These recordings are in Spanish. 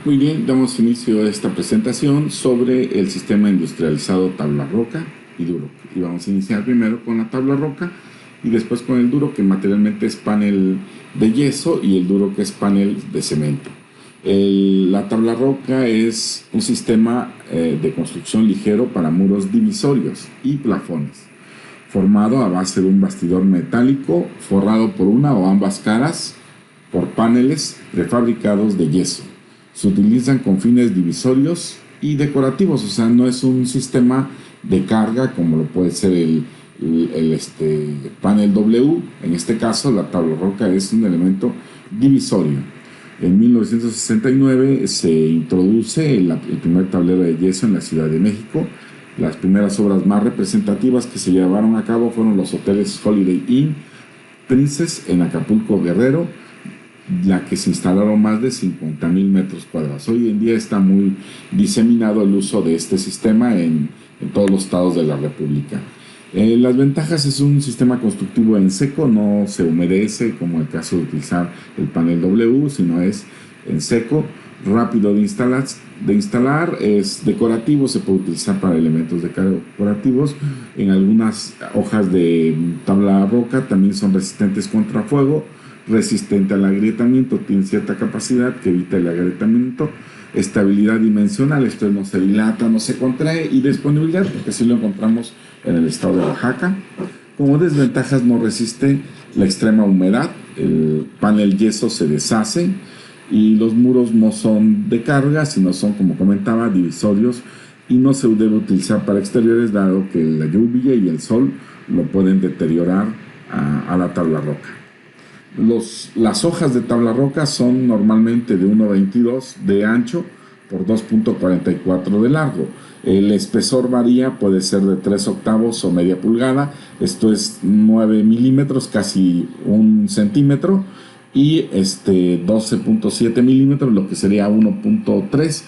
Muy bien, damos inicio a esta presentación sobre el sistema industrializado tabla roca y duro. Y vamos a iniciar primero con la tabla roca y después con el duro, que materialmente es panel de yeso, y el duro, que es panel de cemento. La tabla roca es un sistema de construcción ligero para muros divisorios y plafones, formado a base de un bastidor metálico forrado por una o ambas caras por paneles prefabricados de yeso. Se utilizan con fines divisorios y decorativos, o sea, no es un sistema de carga como lo puede ser el panel W. En este caso, la tabla roca es un elemento divisorio. En 1969 se introduce el primer tablero de yeso en la Ciudad de México. Las primeras obras más representativas que se llevaron a cabo fueron los hoteles Holiday Inn, Princess en Acapulco, Guerrero, la que se instalaron más de 50,000 metros cuadrados. Hoy en día está muy diseminado el uso de este sistema en todos los estados de la República. Las ventajas: es un sistema constructivo en seco, no se humedece como el caso de utilizar el panel W, sino es en seco, rápido de instalar, es decorativo, se puede utilizar para elementos decorativos. En algunas hojas de tabla roca también son resistentes contra fuego, resistente al agrietamiento, tiene cierta capacidad que evita el agrietamiento, estabilidad dimensional, esto no se dilata, no se contrae, y disponibilidad, porque sí lo encontramos en el estado de Oaxaca. Como desventajas, no resiste la extrema humedad, el panel yeso se deshace, y los muros no son de carga, sino son, como comentaba, divisorios, y no se debe utilizar para exteriores, dado que la lluvia y el sol lo pueden deteriorar a la tabla roca. Las hojas de tabla roca son normalmente de 1,22 de ancho por 2,44 de largo. El espesor varía, puede ser de 3/8 o media pulgada, esto es 9 milímetros, casi 1 centímetro, y 12,7 milímetros, lo que sería 1,3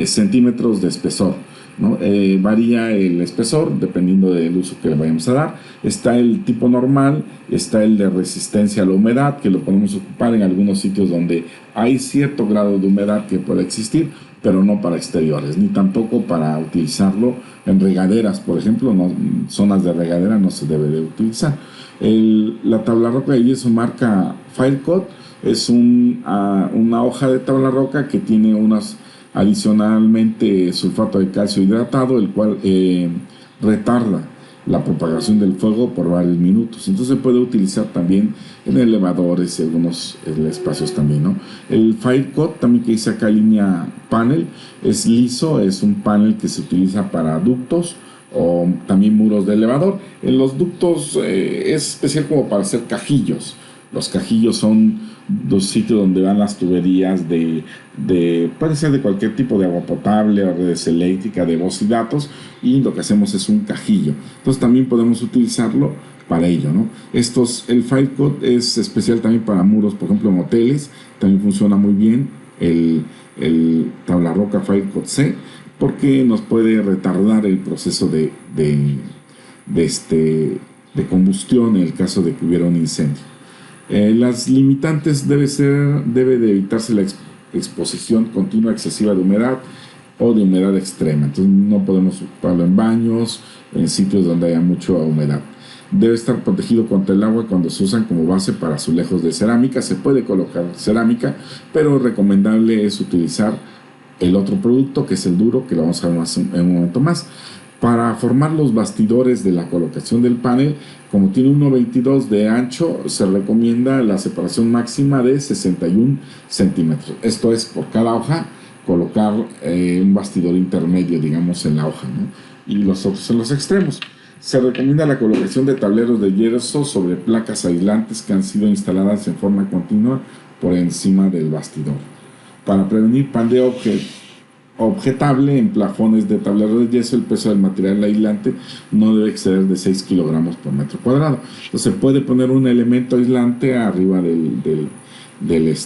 centímetros de espesor, ¿no? Varía el espesor dependiendo del uso que le vayamos a dar. Está el tipo normal, está el de resistencia a la humedad, que lo podemos ocupar en algunos sitios donde hay cierto grado de humedad que puede existir, pero no para exteriores, ni tampoco para utilizarlo en regaderas, por ejemplo. Zonas de regadera no se debe de utilizar. La tabla roca de yeso marca Firecoat es una hoja de tabla roca que tiene adicionalmente sulfato de calcio hidratado, el cual retarda la propagación del fuego por varios minutos. Entonces se puede utilizar también en elevadores y algunos espacios también, ¿no? El Firecoat, también que dice acá línea panel, es liso, es un panel que se utiliza para ductos o también muros de elevador. En los ductos es especial como para hacer cajillos. Los cajillos son dos sitios donde van las tuberías puede ser de cualquier tipo de agua potable o redes eléctricas, de voz y datos, y lo que hacemos es un cajillo. Entonces también podemos utilizarlo para ello, ¿no? El Firecoat es especial también para muros, por ejemplo, en hoteles, también funciona muy bien el tabla roca Firecoat C, porque nos puede retardar el proceso de combustión en el caso de que hubiera un incendio. Las limitantes: debe de evitarse la exposición continua excesiva de humedad o de humedad extrema. Entonces no podemos ocuparlo en baños, en sitios donde haya mucha humedad. Debe estar protegido contra el agua cuando se usan como base para azulejos de cerámica. Se puede colocar cerámica, pero recomendable es utilizar el otro producto, que es el duro, que lo vamos a ver en un momento más. Para formar los bastidores de la colocación del panel, como tiene 1,22 de ancho, se recomienda la separación máxima de 61 centímetros. Esto es, por cada hoja, colocar un bastidor intermedio, digamos, en la hoja, ¿no? Y los otros en los extremos. Se recomienda la colocación de tableros de yeso sobre placas aislantes que han sido instaladas en forma continua por encima del bastidor. Para prevenir pandeo objetable en plafones de tablero de yeso, el peso del material aislante no debe exceder de 6 kilogramos por metro cuadrado. Entonces se puede poner un elemento aislante arriba del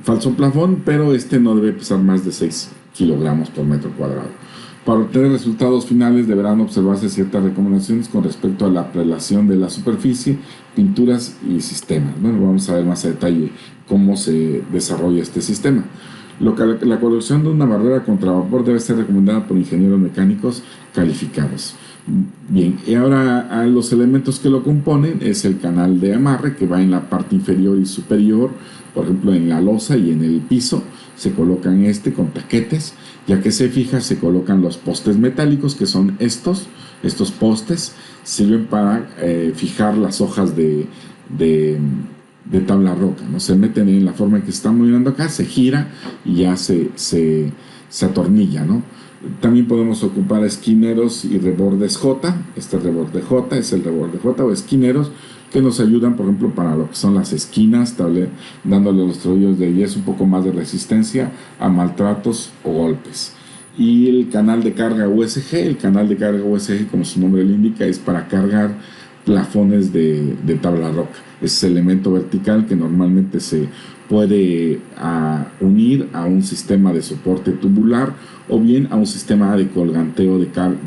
falso plafón, pero no debe pesar más de 6 kilogramos por metro cuadrado. Para obtener resultados finales deberán observarse ciertas recomendaciones con respecto a la prelación de la superficie, pinturas y sistemas. Bueno, vamos a ver más a detalle cómo se desarrolla este sistema. La colocación de una barrera contra vapor debe ser recomendada por ingenieros mecánicos calificados. Bien, y ahora a los elementos que lo componen es el canal de amarre que va en la parte inferior y superior, por ejemplo en la losa y en el piso se colocan con taquetes. Ya que se fija, se colocan los postes metálicos, que son estos postes sirven para fijar las hojas de tabla roca, ¿no? Se meten en la forma en que se está moviendo acá, se gira y ya se atornilla, ¿no? También podemos ocupar esquineros y rebordes J. Este reborde J es el reborde J o esquineros que nos ayudan, por ejemplo, para lo que son las esquinas, dándole a los tornillos de yeso un poco más de resistencia a maltratos o golpes. Y el canal de carga USG, como su nombre le indica, es para cargar plafones de tabla roca. Es el elemento vertical que normalmente se puede unir a un sistema de soporte tubular o bien a un sistema de colganteo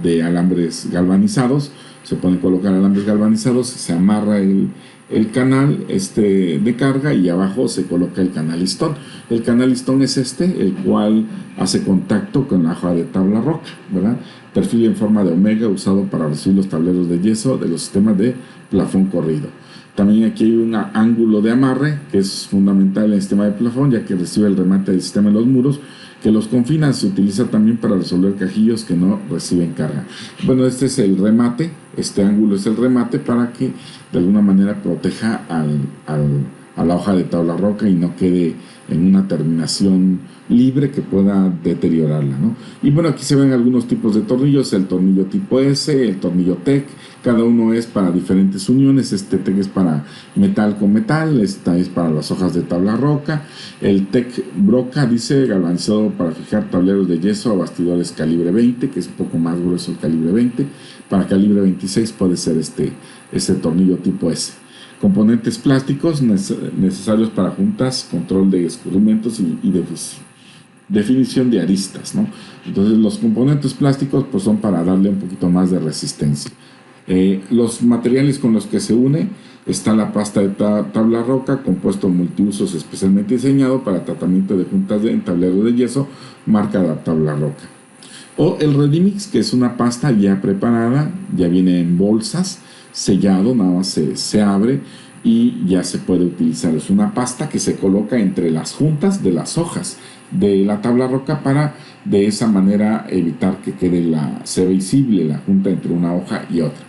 de alambres galvanizados. Se pueden colocar alambres galvanizados, se amarra el canal de carga y abajo se coloca el canal listón. El canal listón es el cual hace contacto con la hoja de tabla roca, ¿verdad? Perfil en forma de omega usado para recibir los tableros de yeso de los sistemas de plafón corrido. También aquí hay un ángulo de amarre que es fundamental en el sistema de plafón, ya que recibe el remate del sistema en los muros que los confina. Se utiliza también para resolver cajillos que no reciben carga. Bueno, este es el remate, este ángulo es el remate para que de alguna manera proteja a la hoja de tabla roca y no quede en una terminación libre que pueda deteriorarla, ¿no? Y bueno, aquí se ven algunos tipos de tornillos: el tornillo tipo S, el tornillo TEC. Cada uno es para diferentes uniones. Este TEC es para metal con metal, esta es para las hojas de tabla roca. El TEC Broca dice galvanizado para fijar tableros de yeso a bastidores calibre 20, que es un poco más grueso el calibre 20. Para calibre 26 puede ser este tornillo tipo S. Componentes plásticos necesarios para juntas, control de escurrimientos y definición de aristas, ¿no? Entonces los componentes plásticos pues son para darle un poquito más de resistencia. Los materiales con los que se une está la pasta de tabla roca, compuesto multiusos especialmente diseñado para tratamiento de juntas en tablero de yeso, marca de tabla roca. O el Ready-Mix, que es una pasta ya preparada, ya viene en bolsas, sellado, nada más se abre y ya se puede utilizar. Es una pasta que se coloca entre las juntas de las hojas de la tabla roca para de esa manera evitar que sea visible la junta entre una hoja y otra.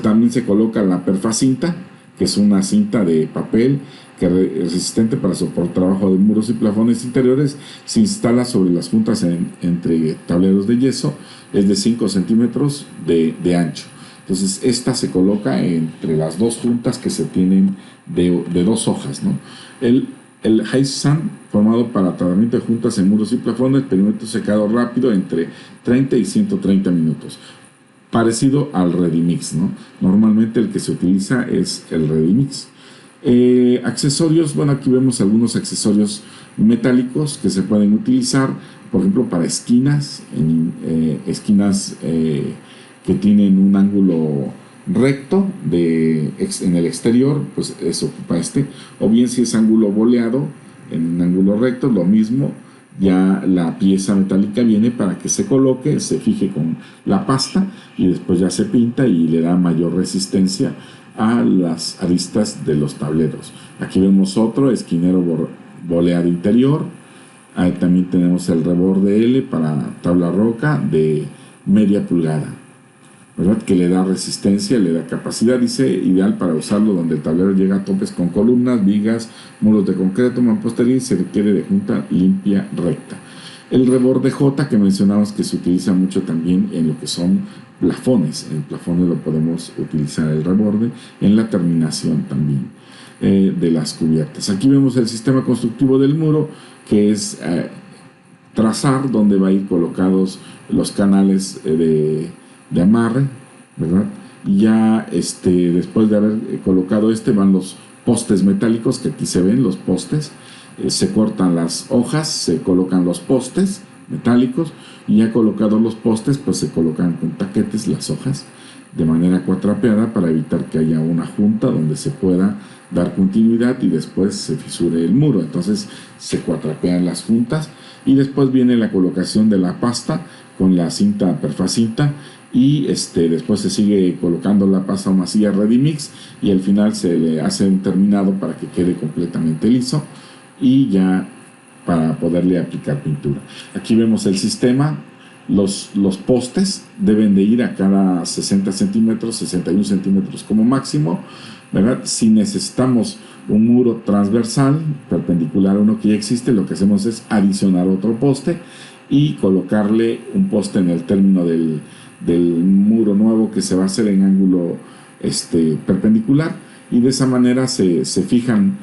También se coloca la perfacinta, que es una cinta de papel que es resistente para soportar trabajo de muros y plafones interiores. Se instala sobre las juntas entre tableros de yeso, es de 5 centímetros de ancho. Entonces esta se coloca entre las dos juntas que se tienen de dos hojas, ¿no? El Heisan, formado para tratamiento de juntas en muros y plafones, perímetro secado rápido entre 30 y 130 minutos. Parecido al Ready-Mix, ¿no? Normalmente el que se utiliza es el Ready-Mix. Accesorios, bueno, aquí vemos algunos accesorios metálicos que se pueden utilizar, por ejemplo, para esquinas, que tienen un ángulo recto en el exterior, pues eso ocupa o bien si es ángulo boleado en un ángulo recto, lo mismo, ya la pieza metálica viene para que se coloque, se fije con la pasta y después ya se pinta y le da mayor resistencia a las aristas de los tableros. Aquí vemos otro esquinero boleado interior. Ahí también tenemos el reborde L para tabla roca de media pulgada, ¿verdad? Que le da resistencia, le da capacidad. Dice ideal para usarlo donde el tablero llega a topes con columnas, vigas, muros de concreto, mampostería y se requiere de junta limpia recta. El reborde J que mencionamos que se utiliza mucho también en lo que son plafones. En plafones lo podemos utilizar el reborde, en la terminación también de las cubiertas. Aquí vemos el sistema constructivo del muro, que es trazar donde va a ir colocados los canales de amarre, ¿verdad? Y ya después de haber colocado van los postes metálicos, que aquí se ven los postes. Se cortan las hojas, se colocan los postes, metálicos, y ya colocados los postes, pues se colocan con taquetes las hojas de manera cuatrapeada para evitar que haya una junta donde se pueda dar continuidad y después se fisure el muro. Entonces se cuatrapean las juntas y después viene la colocación de la pasta con la cinta perfacinta, y después se sigue colocando la pasta o masilla Ready-Mix, y al final se le hace un terminado para que quede completamente liso y ya para poderle aplicar pintura. Aquí vemos el sistema. Los postes deben de ir a cada 60 centímetros, 61 centímetros como máximo, ¿verdad? Si necesitamos un muro transversal perpendicular a uno que ya existe, lo que hacemos es adicionar otro poste y colocarle un poste en el término del muro nuevo que se va a hacer en ángulo perpendicular, y de esa manera se fijan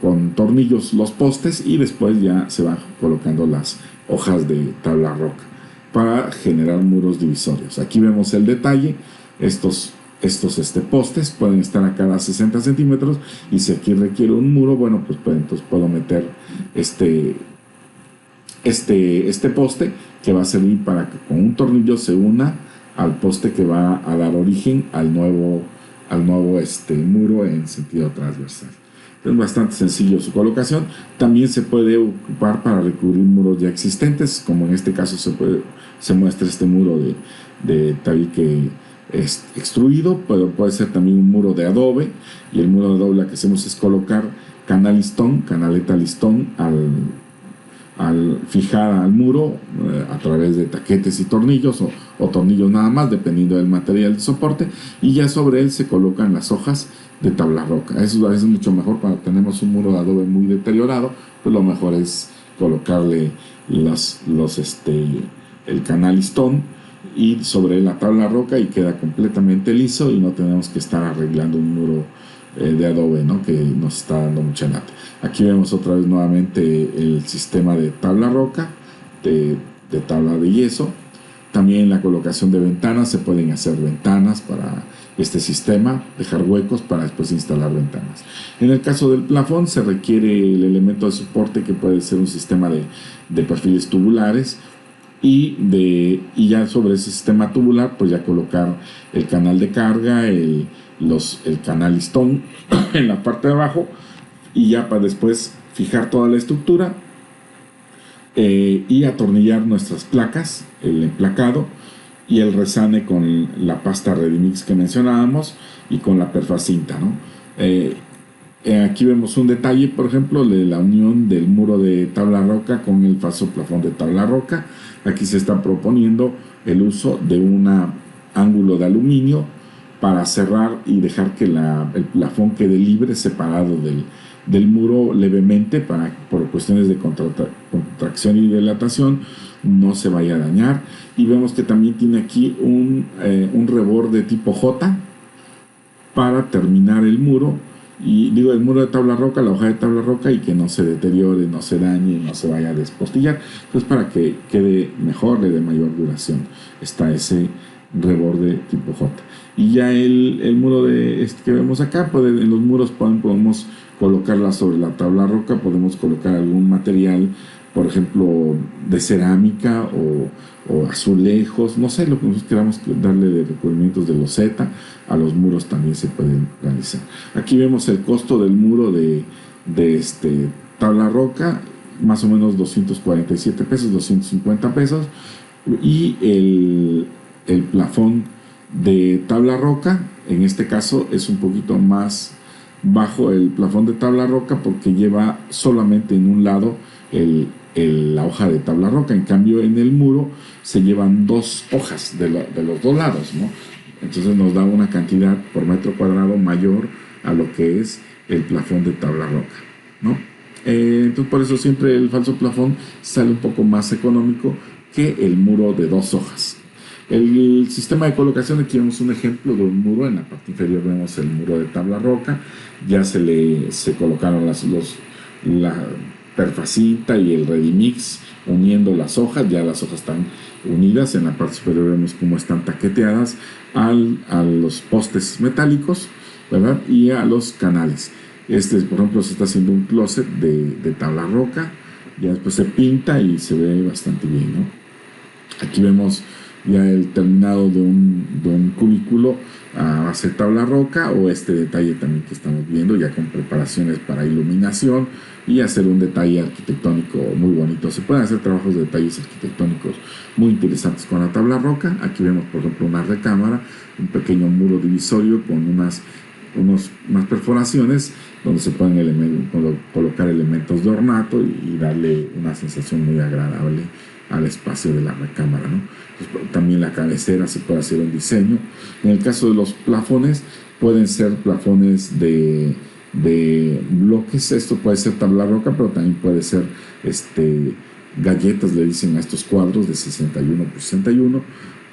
con tornillos los postes y después ya se van colocando las hojas de tabla roca para generar muros divisorios. Aquí vemos el detalle. Estos postes pueden estar a cada 60 centímetros, y si aquí requiere un muro, bueno, pues entonces puedo meter este poste, que va a servir para que con un tornillo se una al poste que va a dar origen al nuevo muro en sentido transversal. Es bastante sencillo su colocación. También se puede ocupar para recubrir muros ya existentes, como en este caso se muestra este muro de tabique extruido, pero puede ser también un muro de adobe, y el muro de adobe lo que hacemos es colocar canaleta listón al fijar al muro a través de taquetes y tornillos, o tornillos nada más, dependiendo del material de soporte, y ya sobre él se colocan las hojas de tabla roca. Eso a veces es mucho mejor cuando tenemos un muro de adobe muy deteriorado, pues lo mejor es colocarle el canalistón y sobre la tabla roca, y queda completamente liso y no tenemos que estar arreglando un muro de adobe, ¿no?, que nos está dando mucha lata. Aquí vemos otra vez nuevamente el sistema de tabla roca, de tabla de yeso. También la colocación de ventanas, se pueden hacer ventanas para este sistema, dejar huecos para después instalar ventanas. En el caso del plafón se requiere el elemento de soporte, que puede ser un sistema de perfiles tubulares, y ya sobre ese sistema tubular pues ya colocar el canal de carga, el canalistón en la parte de abajo, y ya para después fijar toda la estructura y atornillar nuestras placas, el emplacado y el resane con la pasta Ready-Mix que mencionábamos y con la perfacinta, ¿no? Aquí vemos un detalle, por ejemplo, de la unión del muro de tabla roca con el falso plafón de tabla roca. Aquí se está proponiendo el uso de un ángulo de aluminio para cerrar y dejar que el plafón quede libre, separado del muro levemente, para por cuestiones de contracción y dilatación no se vaya a dañar. Y vemos que también tiene aquí un reborde tipo J para terminar el muro, y digo el muro de tabla roca, la hoja de tabla roca, y que no se deteriore, no se dañe, no se vaya a despostillar. Entonces, para que quede mejor, le dé mayor duración, está ese reborde tipo J. Y ya el muro que vemos acá, en los muros podemos colocarla sobre la tabla roca, podemos colocar algún material, por ejemplo, de cerámica o azulejos, no sé, lo que nosotros queramos darle de recubrimientos de loseta. A los muros también se pueden realizar. Aquí vemos el costo del muro de tabla roca, más o menos 247 pesos, 250 pesos, y el plafón de tabla roca, en este caso es un poquito más bajo el plafón de tabla roca, porque lleva solamente en un lado la hoja de tabla roca. En cambio, en el muro se llevan dos hojas de los dos lados, ¿no? Entonces nos da una cantidad por metro cuadrado mayor a lo que es el plafón de tabla roca, ¿no? Entonces, por eso siempre el falso plafón sale un poco más económico que el muro de dos hojas. El sistema de colocación, aquí vemos un ejemplo de un muro. En la parte inferior vemos el muro de tabla roca. Ya se colocaron la perfacinta y el Ready-Mix uniendo las hojas. Ya las hojas están unidas. En la parte superior vemos cómo están taqueteadas a los postes metálicos, ¿verdad?, y a los canales. Por ejemplo, se está haciendo un closet de tabla roca, ya después se pinta y se ve bastante bien, ¿no? Aquí vemos ya el terminado de un cubículo a base de tabla roca, o este detalle también que estamos viendo ya con preparaciones para iluminación y hacer un detalle arquitectónico muy bonito. Se pueden hacer trabajos de detalles arquitectónicos muy interesantes con la tabla roca. Aquí vemos, por ejemplo, una recámara, un pequeño muro divisorio con unas perforaciones donde se pueden colocar elementos de ornato y darle una sensación muy agradable al espacio de la recámara, ¿no? Pues, también la cabecera se puede hacer un diseño. En el caso de los plafones, pueden ser plafones de bloques. Esto puede ser tabla roca, pero también puede ser galletas, le dicen a estos cuadros de 61 por 61,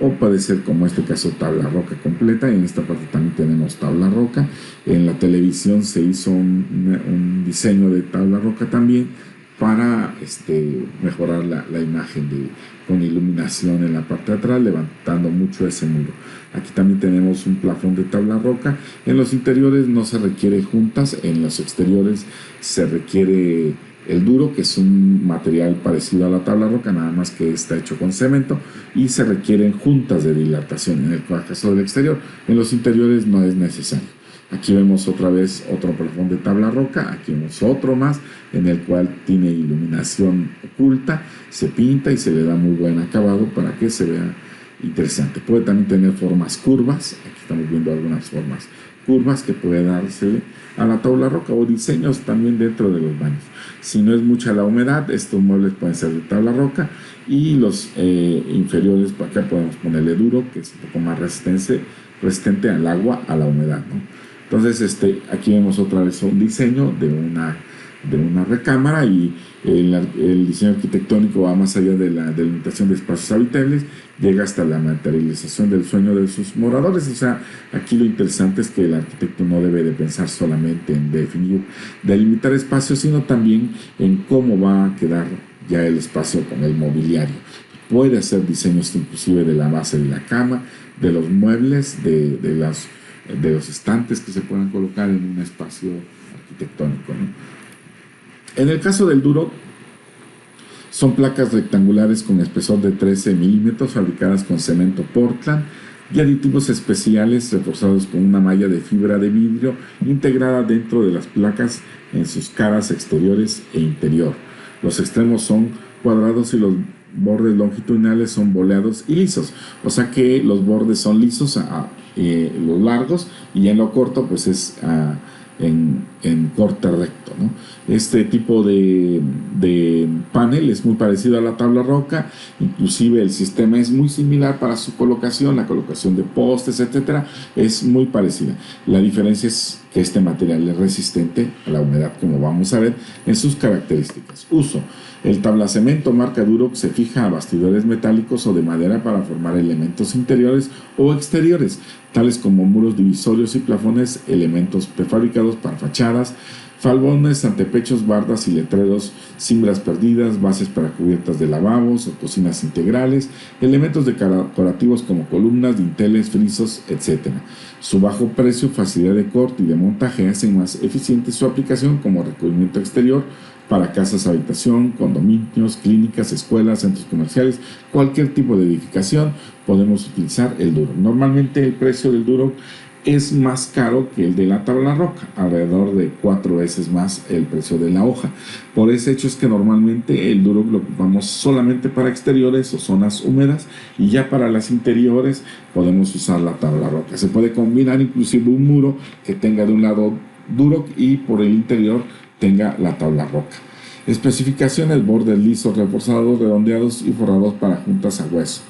o puede ser, como este caso, tabla roca completa. En esta parte también tenemos tabla roca. En la televisión se hizo un diseño de tabla roca también para mejorar la imagen con iluminación en la parte de atrás, levantando mucho ese muro. Aquí también tenemos un plafón de tabla roca. En los interiores no se requiere juntas, en los exteriores se requiere el duro, que es un material parecido a la tabla roca, nada más que está hecho con cemento, y se requieren juntas de dilatación en el caso del exterior. En los interiores no es necesario. Aquí vemos otra vez otro plafón de tabla roca, aquí vemos otro más en el cual tiene iluminación oculta, se pinta y se le da muy buen acabado para que se vea interesante. Puede también tener formas curvas, aquí estamos viendo algunas formas curvas que puede darse a la tabla roca, o diseños también dentro de los baños. Si no es mucha la humedad, estos muebles pueden ser de tabla roca, y los inferiores, para acá podemos ponerle duro, que es un poco más resistente al agua, a la humedad, ¿no? Entonces, aquí vemos otra vez un diseño de una recámara, y el diseño arquitectónico va más allá de la delimitación de espacios habitables, llega hasta la materialización del sueño de sus moradores. O sea, aquí lo interesante es que el arquitecto no debe de pensar solamente en delimitar espacios, sino también en cómo va a quedar ya el espacio con el mobiliario. Puede hacer diseños inclusive de la base de la cama, de los muebles, de los estantes que se puedan colocar en un espacio arquitectónico, ¿no? En el caso del duro, son placas rectangulares con espesor de 13 milímetros fabricadas con cemento Portland y aditivos especiales reforzados con una malla de fibra de vidrio integrada dentro de las placas en sus caras exteriores e interior. Los extremos son cuadrados y los bordes longitudinales son boleados y lisos, o sea que los bordes son lisos los largos, y en lo corto pues es en corte recto, ¿no? Este tipo de panel es muy parecido a la tabla roca, inclusive el sistema es muy similar para su colocación, la colocación de postes, etcétera, es muy parecida. La diferencia es que este material es resistente a la humedad, como vamos a ver en sus características. Uso: el tablacemento marca Duroc se fija a bastidores metálicos o de madera para formar elementos interiores o exteriores, tales como muros divisorios y plafones, elementos prefabricados para fachadas, falbones, antepechos, bardas y letreros, cimbras perdidas, bases para cubiertas de lavabos o cocinas integrales, elementos decorativos como columnas, dinteles, frisos, etc. Su bajo precio, facilidad de corte y de montaje hacen más eficiente su aplicación como recubrimiento exterior para casas habitación, condominios, clínicas, escuelas, centros comerciales, cualquier tipo de edificación podemos utilizar el duro. Normalmente el precio del duro es más caro que el de la tabla roca, alrededor de 4 veces más el precio de la hoja. Por ese hecho es que normalmente el duro lo ocupamos solamente para exteriores o zonas húmedas, y ya para las interiores podemos usar la tabla roca. Se puede combinar inclusive un muro que tenga de un lado duro y por el interior tenga la tabla roca. Especificaciones: bordes lisos, reforzados, redondeados y forrados para juntas a hueso.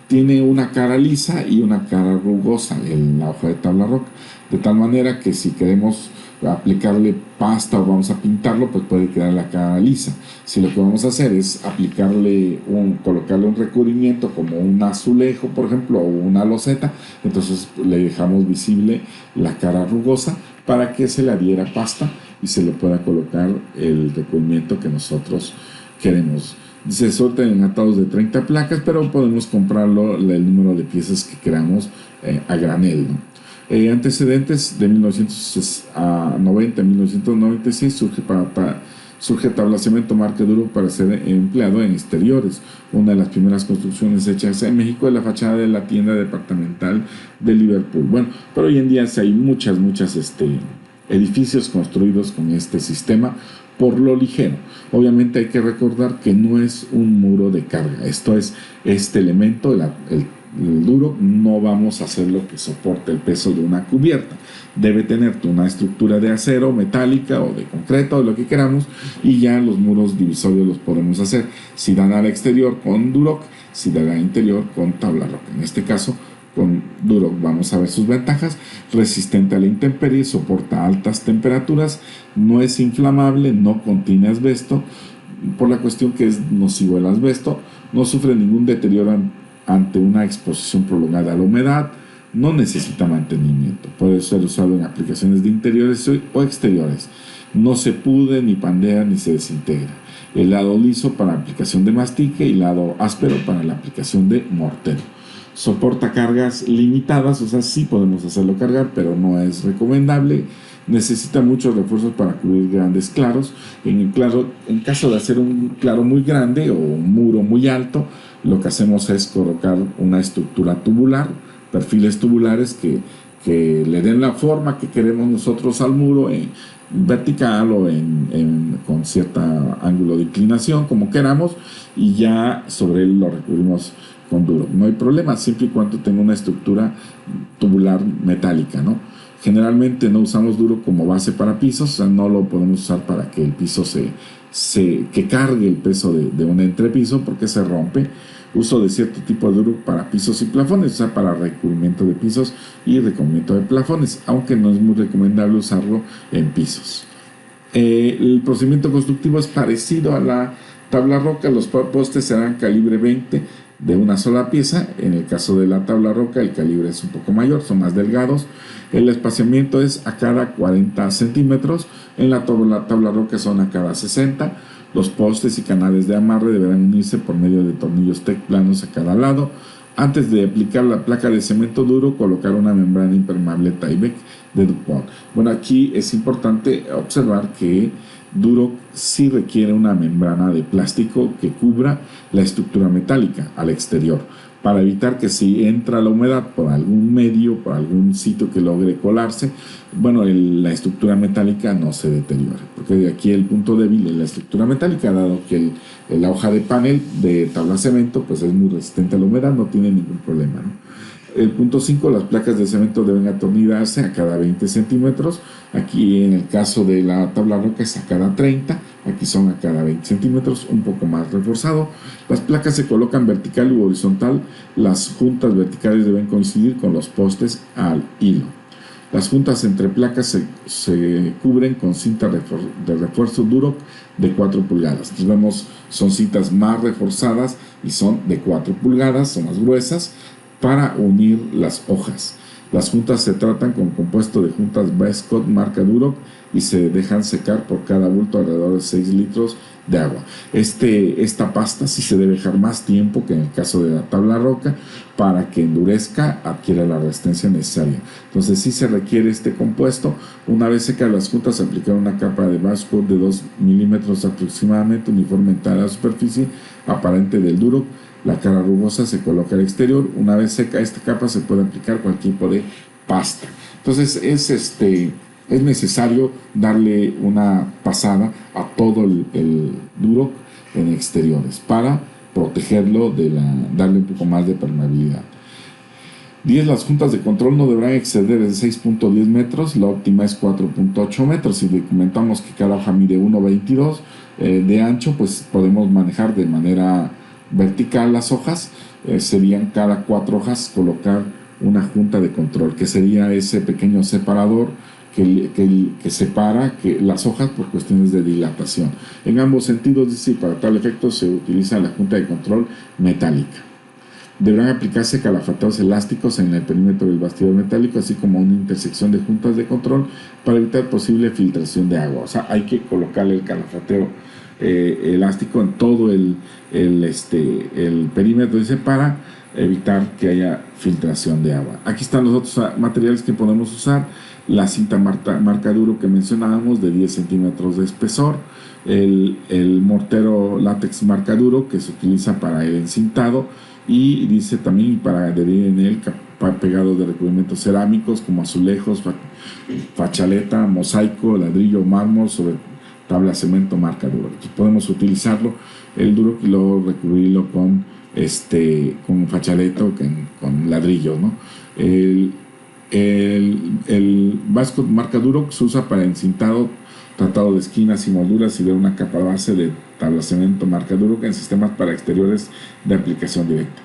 Tiene una cara lisa y una cara rugosa en la hoja de tabla roca, de tal manera que si queremos aplicarle pasta o vamos a pintarlo, pues puede quedar la cara lisa. Si lo que vamos a hacer es colocarle un recubrimiento como un azulejo, por ejemplo, o una loseta, entonces le dejamos visible la cara rugosa para que se le adhiera pasta y se le pueda colocar el recubrimiento que nosotros queremos. Se sortean en atados de 30 placas, pero podemos comprarlo el número de piezas que queramos a granel, ¿no? Antecedentes: de 1990 a 1996 surge surge tablacemento marca Duroc para ser empleado en exteriores. Una de las primeras construcciones hechas en México es la fachada de la tienda departamental de Liverpool. Bueno, pero hoy en día sí hay muchas edificios construidos con este sistema por lo ligero. Obviamente hay que recordar que no es un muro de carga. Esto es este elemento, el Duroc, no vamos a hacer lo que soporte el peso de una cubierta. Debe tener una estructura de acero, metálica o de concreto, o lo que queramos, y ya los muros divisorios los podemos hacer. Si dan al exterior con Duroc, si dan al interior con tabla roca. En este caso, con Duroc vamos a ver sus ventajas: resistente a la intemperie, soporta altas temperaturas, no es inflamable, no contiene asbesto, por la cuestión que es nocivo el asbesto, no sufre ningún deterioro ante una exposición prolongada a la humedad, no necesita mantenimiento, puede ser usado en aplicaciones de interiores o exteriores, no se pudre, ni pandea, ni se desintegra. El lado liso para aplicación de mastique y lado áspero para la aplicación de mortero. Soporta cargas limitadas, o sea, sí podemos hacerlo cargar, pero no es recomendable. Necesita muchos refuerzos para cubrir grandes claros. En caso de hacer un claro muy grande o un muro muy alto, lo que hacemos es colocar una estructura tubular, perfiles tubulares que le den la forma que queremos nosotros al muro, en vertical o con cierto ángulo de inclinación, como queramos, y ya sobre él lo recubrimos con Duroc. No hay problema, siempre y cuando tenga una estructura tubular metálica, ¿no? Generalmente no usamos Duroc como base para pisos, o sea, no lo podemos usar para que el piso que cargue el peso de un entrepiso, porque se rompe. Uso de cierto tipo de Duroc para pisos y plafones, o sea, para recubrimiento de pisos y recubrimiento de plafones, aunque no es muy recomendable usarlo en pisos. El procedimiento constructivo es parecido a la tabla roca. Los postes serán calibre 20 de una sola pieza. En el caso de la tabla roca, el calibre es un poco mayor, son más delgados. El espaciamiento es a cada 40 centímetros. En la tabla roca son a cada 60. Los postes y canales de amarre deberán unirse por medio de tornillos TEC planos a cada lado. Antes de aplicar la placa de cemento duro, colocar una membrana impermeable Tyvek de DuPont. Bueno, aquí es importante observar que Duroc sí requiere una membrana de plástico que cubra la estructura metálica al exterior, para evitar que si entra la humedad por algún medio, por algún sitio que logre colarse, bueno, la estructura metálica no se deteriore, porque de aquí el punto débil es la estructura metálica, dado que la hoja de panel de tabla cemento pues es muy resistente a la humedad, no tiene ningún problema, ¿no? El punto 5, las placas de cemento deben atornillarse a cada 20 centímetros. Aquí en el caso de la tabla roca es a cada 30, aquí son a cada 20 centímetros, un poco más reforzado. Las placas se colocan vertical u horizontal. Las juntas verticales deben coincidir con los postes al hilo. Las juntas entre placas se cubren con cinta de refuerzo Duroc de 4 pulgadas. Entonces vemos, son cintas más reforzadas y son de 4 pulgadas, son más gruesas, para unir las hojas. Las juntas se tratan con compuesto de juntas Westcott marca Duroc y se dejan secar por cada bulto alrededor de 6 litros de agua. Esta pasta sí se debe dejar más tiempo que en el caso de la tabla roca, para que endurezca, adquiera la resistencia necesaria. Entonces sí se requiere este compuesto. Una vez secas las juntas, aplicar una capa de Westcott de 2 milímetros aproximadamente, uniforme en toda la superficie aparente del Duroc. La cara rugosa se coloca al exterior. Una vez seca esta capa, se puede aplicar cualquier tipo de pasta. Entonces es necesario darle una pasada a todo el Duroc en exteriores para protegerlo, darle un poco más de permeabilidad. 10. Las juntas de control no deberán exceder de 6.10 metros, la óptima es 4.8 metros. Si documentamos que cada hoja mide 1.22 de ancho, pues podemos manejar de manera vertical las hojas. Serían cada 4 hojas colocar una junta de control, que sería ese pequeño separador que separa las hojas por cuestiones de dilatación. En ambos sentidos, dice, para tal efecto se utiliza la junta de control metálica. Deberán aplicarse calafatados elásticos en el perímetro del bastidor metálico, así como una intersección de juntas de control para evitar posible filtración de agua. O sea, hay que colocarle el calafateo elástico en todo el perímetro, dice, para evitar que haya filtración de agua. Aquí están los otros materiales que podemos usar. la cinta marca duro que mencionábamos de 10 centímetros de espesor, el mortero látex marca duro que se utiliza para el encintado y dice también para adherir en él pegado de recubrimientos cerámicos como azulejos, fachaleta, mosaico, ladrillo, mármol sobre tabla cemento marca duro. Entonces podemos utilizarlo el duro y luego recubrirlo con fachaleta o con ladrillo, ¿no? El vasco marca duro se usa para encintado, tratado de esquinas y molduras y de una capa base de tabla cemento marca duro en sistemas para exteriores de aplicación directa.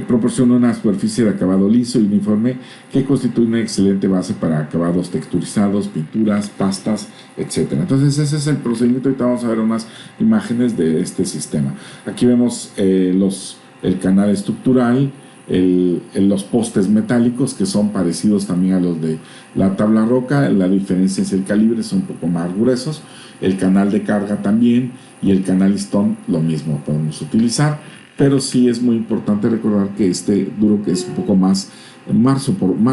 Proporciona una superficie de acabado liso y uniforme que constituye una excelente base para acabados texturizados, pinturas, pastas, etc. Entonces ese es el procedimiento. Ahorita vamos a ver unas imágenes de este sistema. Aquí vemos el canal estructural, los postes metálicos que son parecidos también a los de la tabla roca. La diferencia es el calibre, son un poco más gruesos. El canal de carga también y el canal listón lo mismo podemos utilizar. Pero sí es muy importante recordar que este duro que es un poco más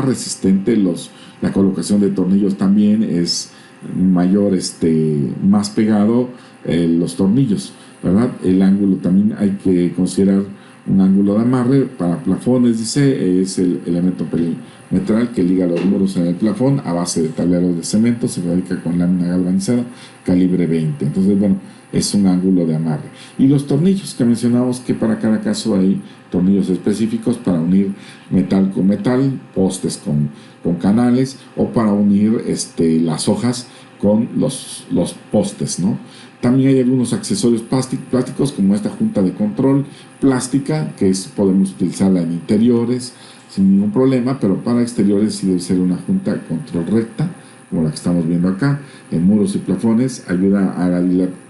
resistente, la colocación de tornillos también es mayor, más pegado los tornillos, ¿verdad? El ángulo también hay que considerar un ángulo de amarre para plafones, dice, es el elemento perimetral que liga los muros en el plafón a base de tableros de cemento, se fabrica con lámina galvanizada, calibre 20. Entonces, bueno, es un ángulo de amarre. Y los tornillos que mencionamos, que para cada caso hay tornillos específicos para unir metal con metal, postes con canales, o para unir las hojas con los postes, ¿no? También hay algunos accesorios plásticos como esta junta de control plástica, que podemos utilizarla en interiores sin ningún problema, pero para exteriores sí debe ser una junta de control recta, como la que estamos viendo acá, en muros y plafones, ayuda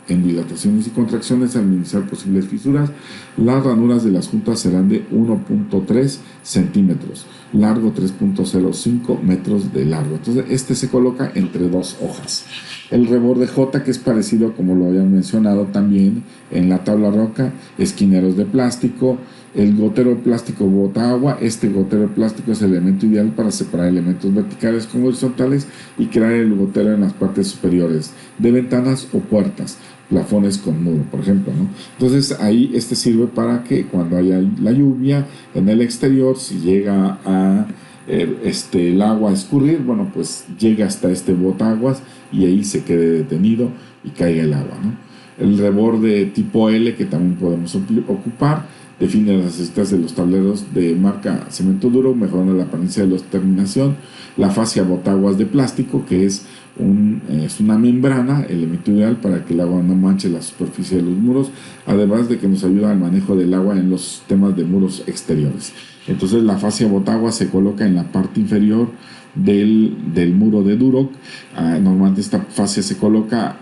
en dilataciones y contracciones a minimizar posibles fisuras. Las ranuras de las juntas serán de 1.3 centímetros, largo 3.05 metros de largo. Entonces se coloca entre dos hojas. El reborde J, que es parecido como lo habían mencionado también en la tabla roca, esquineros de plástico. El gotero plástico bota agua. Este gotero plástico es el elemento ideal para separar elementos verticales con horizontales y crear el gotero en las partes superiores de ventanas o puertas, plafones con muro, por ejemplo, ¿no? Entonces ahí sirve para que cuando haya la lluvia en el exterior, si llega el agua a escurrir, bueno, pues llega hasta este botaguas y ahí se quede detenido y caiga el agua, ¿no? El reborde tipo L, que también podemos ocupar, define las necesidades de los tableros de marca cemento duro, mejorando la apariencia de la terminación. La fascia botaguas de plástico, que es una membrana, elemento ideal para que el agua no manche la superficie de los muros, además de que nos ayuda al manejo del agua en los sistemas de muros exteriores. Entonces la fascia botaguas se coloca en la parte inferior del muro de Duroc. Normalmente esta fascia se coloca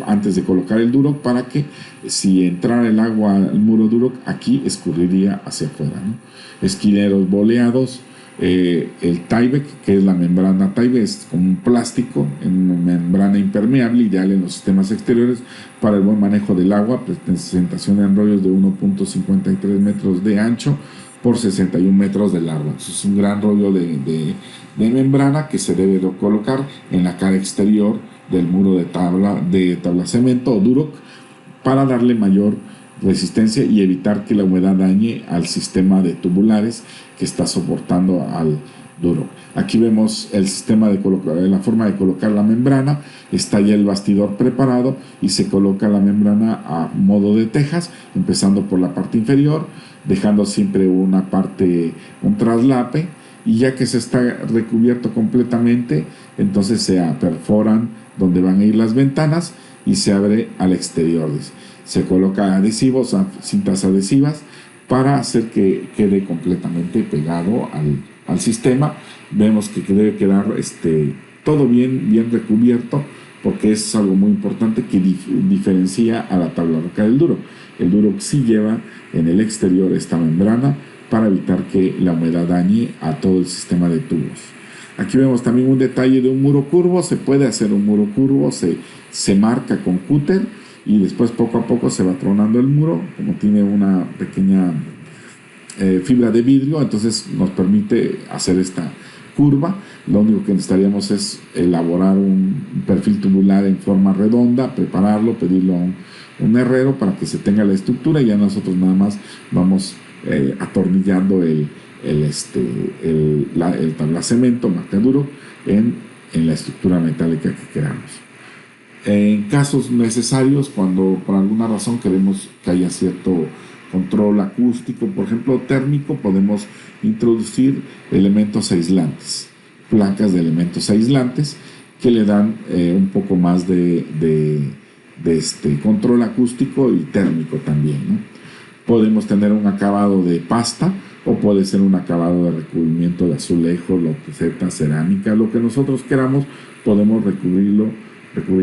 antes de colocar el Duroc para que si entrara el agua al muro Duroc, aquí escurriría hacia afuera, ¿no? Esquineros boleados. El Tyvek, que es la membrana Tyvek, es como un plástico en membrana impermeable, ideal en los sistemas exteriores para el buen manejo del agua, presentación en rollos de 1.53 metros de ancho por 61 metros de largo. Eso es un gran rollo de membrana que se debe colocar en la cara exterior del muro de tabla cemento o Duroc para darle mayor resistencia y evitar que la humedad dañe al sistema de tubulares que está soportando al Duroc. Aquí vemos el sistema la forma de colocar la membrana. Está ya el bastidor preparado y se coloca la membrana a modo de tejas, empezando por la parte inferior, dejando siempre un traslape, y ya que se está recubierto completamente, entonces se perforan donde van a ir las ventanas y se abre al exterior. Se coloca adhesivos, cintas adhesivas, para hacer que quede completamente pegado al sistema. Vemos que debe quedar todo bien recubierto, porque es algo muy importante que diferencia a la tabla roca del Duroc. El Duroc sí lleva en el exterior esta membrana para evitar que la humedad dañe a todo el sistema de tubos. Aquí vemos también un detalle de un muro curvo. Se puede hacer un muro curvo, se marca con cúter y después poco a poco se va tronando el muro, como tiene una pequeña fibra de vidrio, entonces nos permite hacer esta curva. Lo único que necesitaríamos es elaborar un perfil tubular en forma redonda, prepararlo, pedirlo a un herrero para que se tenga la estructura, y ya nosotros nada más vamos atornillando el tablacemento marca Duroc en la estructura metálica que queramos. En casos necesarios, cuando por alguna razón queremos que haya cierto control acústico, por ejemplo térmico, podemos introducir elementos aislantes, placas de elementos aislantes que le dan un poco más de control acústico y térmico también, ¿no? Podemos tener un acabado de pasta o puede ser un acabado de recubrimiento de azulejo, loseta, cerámica, lo que nosotros queramos, podemos recubrir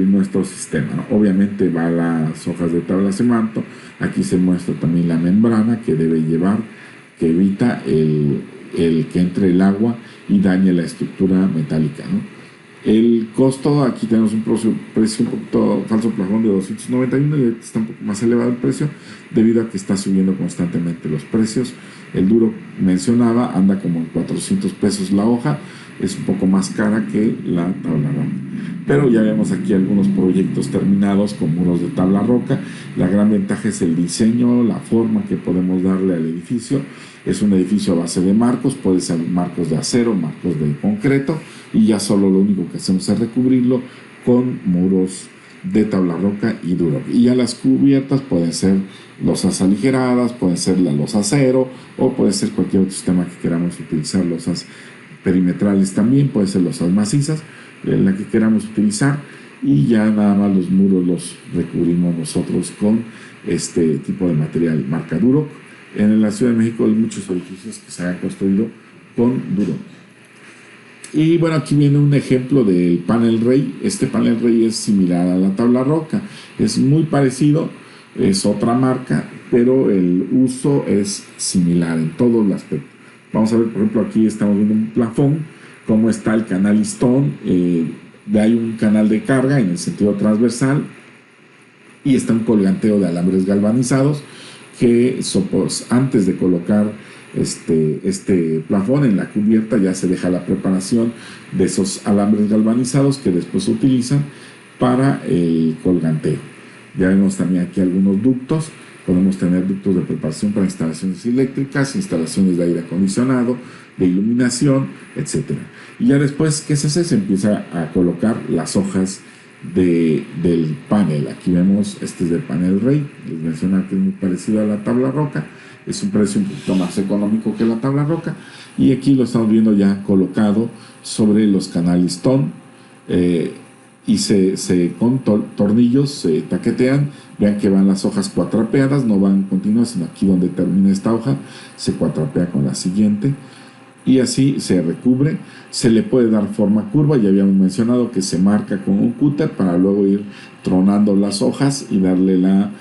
nuestro sistema, ¿no? Obviamente va las hojas de tablacemento. Aquí se muestra también la membrana que debe llevar, que evita el que entre el agua y dañe la estructura metálica, ¿no? El costo, aquí tenemos un precio un poquito falso plafón de 291, y está un poco más elevado el precio debido a que está subiendo constantemente los precios. El Duroc mencionaba anda como en 400 pesos la hoja, es un poco más cara que la tabla roca. Pero ya vemos aquí algunos proyectos terminados con muros de tabla roca. La gran ventaja es el diseño, la forma que podemos darle al edificio. Es un edificio a base de marcos, puede ser marcos de acero, marcos de concreto, y ya solo lo único que hacemos es recubrirlo con muros de tabla roca y Duroc. Y ya las cubiertas pueden ser losas aligeradas, pueden ser la losa acero, o puede ser cualquier otro sistema que queramos utilizar, losas perimetrales también, puede ser losas macizas, la que queramos utilizar, y ya nada más los muros los recubrimos nosotros con este tipo de material marca Duroc. En la Ciudad de México hay muchos edificios que se han construido con Duroc. Y bueno, aquí viene un ejemplo del panel rey. Este panel rey es similar a la tabla roca, es muy parecido, es otra marca, pero el uso es similar en todo el aspecto. Vamos a ver, por ejemplo, aquí estamos viendo un plafón, cómo está el canal listón, hay un canal de carga en el sentido transversal, y está un colganteo de alambres galvanizados que antes de colocar este plafón en la cubierta ya se deja la preparación de esos alambres galvanizados que después se utilizan para el colganteo. Ya vemos también aquí algunos ductos. Podemos tener ductos de preparación para instalaciones eléctricas, instalaciones de aire acondicionado, de iluminación, etc. Y ya después, ¿qué se hace? Se empieza a colocar las hojas del panel. Aquí vemos, este es del panel rey, les mencionaba que es muy parecido a la tabla roca, es un precio un poquito más económico que la tabla roca, y aquí lo estamos viendo ya colocado sobre los canales listón, y con tornillos se taquetean. Vean que van las hojas cuatrapeadas, no van continuas, sino aquí donde termina esta hoja se cuatrapea con la siguiente, y así se recubre. Se le puede dar forma curva, ya habíamos mencionado que se marca con un cúter para luego ir tronando las hojas y darle la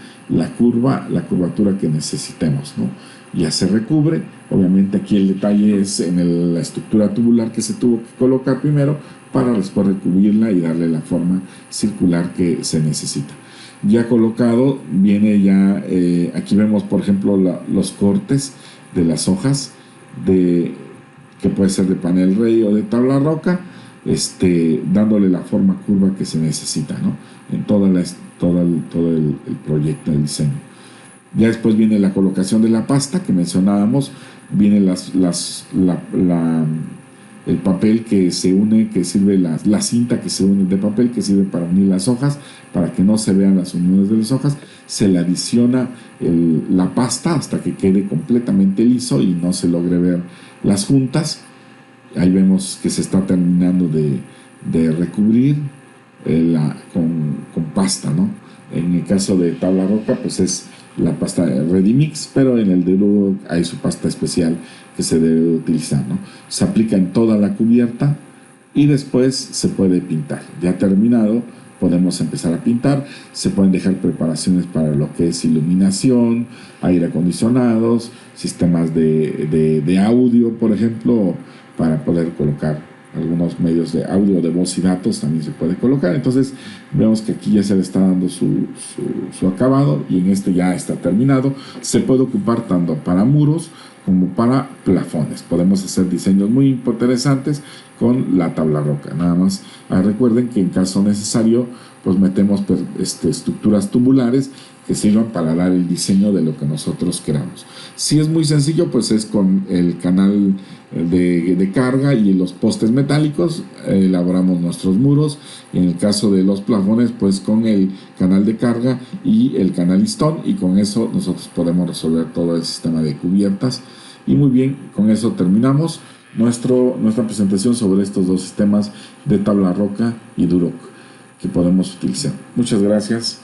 curvatura que necesitemos, ¿no? Ya se recubre. Obviamente aquí el detalle es en la estructura tubular que se tuvo que colocar primero para después recubrirla y darle la forma circular que se necesita. Ya colocado, viene ya, aquí vemos por ejemplo los cortes de las hojas que puede ser de panel rey o de tabla roca, dándole la forma curva que se necesita, ¿no? En todo el proyecto de diseño. Ya después viene la colocación de la pasta que mencionábamos, viene el papel que se une, que sirve la cinta que se une de papel, que sirve para unir las hojas, para que no se vean las uniones de las hojas. Se le adiciona la pasta hasta que quede completamente liso y no se logre ver las juntas. Ahí vemos que se está terminando de recubrir con pasta, ¿no? En el caso de tabla roca, pues es la pasta Ready Mix, pero en el de Duroc hay su pasta especial que se debe utilizar, ¿no? Se aplica en toda la cubierta y después se puede pintar. Ya terminado, podemos empezar a pintar. Se pueden dejar preparaciones para lo que es iluminación, aire acondicionados, sistemas de audio, por ejemplo, para poder colocar algunos medios de audio, de voz y datos también se puede colocar. Entonces vemos que aquí ya se le está dando su acabado, y en este ya está terminado. Se puede ocupar tanto para muros como para plafones. Podemos hacer diseños muy interesantes con la tabla roca. Nada más recuerden que en caso necesario pues metemos estructuras tubulares que sirvan para dar el diseño de lo que nosotros queramos. Si es muy sencillo, pues es con el canal de carga y los postes metálicos elaboramos nuestros muros. En el caso de los plafones, pues con el canal de carga y el canal listón, y con eso nosotros podemos resolver todo el sistema de cubiertas. Y muy bien, con eso terminamos nuestra presentación sobre estos dos sistemas de tabla roca y Duroc que podemos utilizar. Muchas gracias.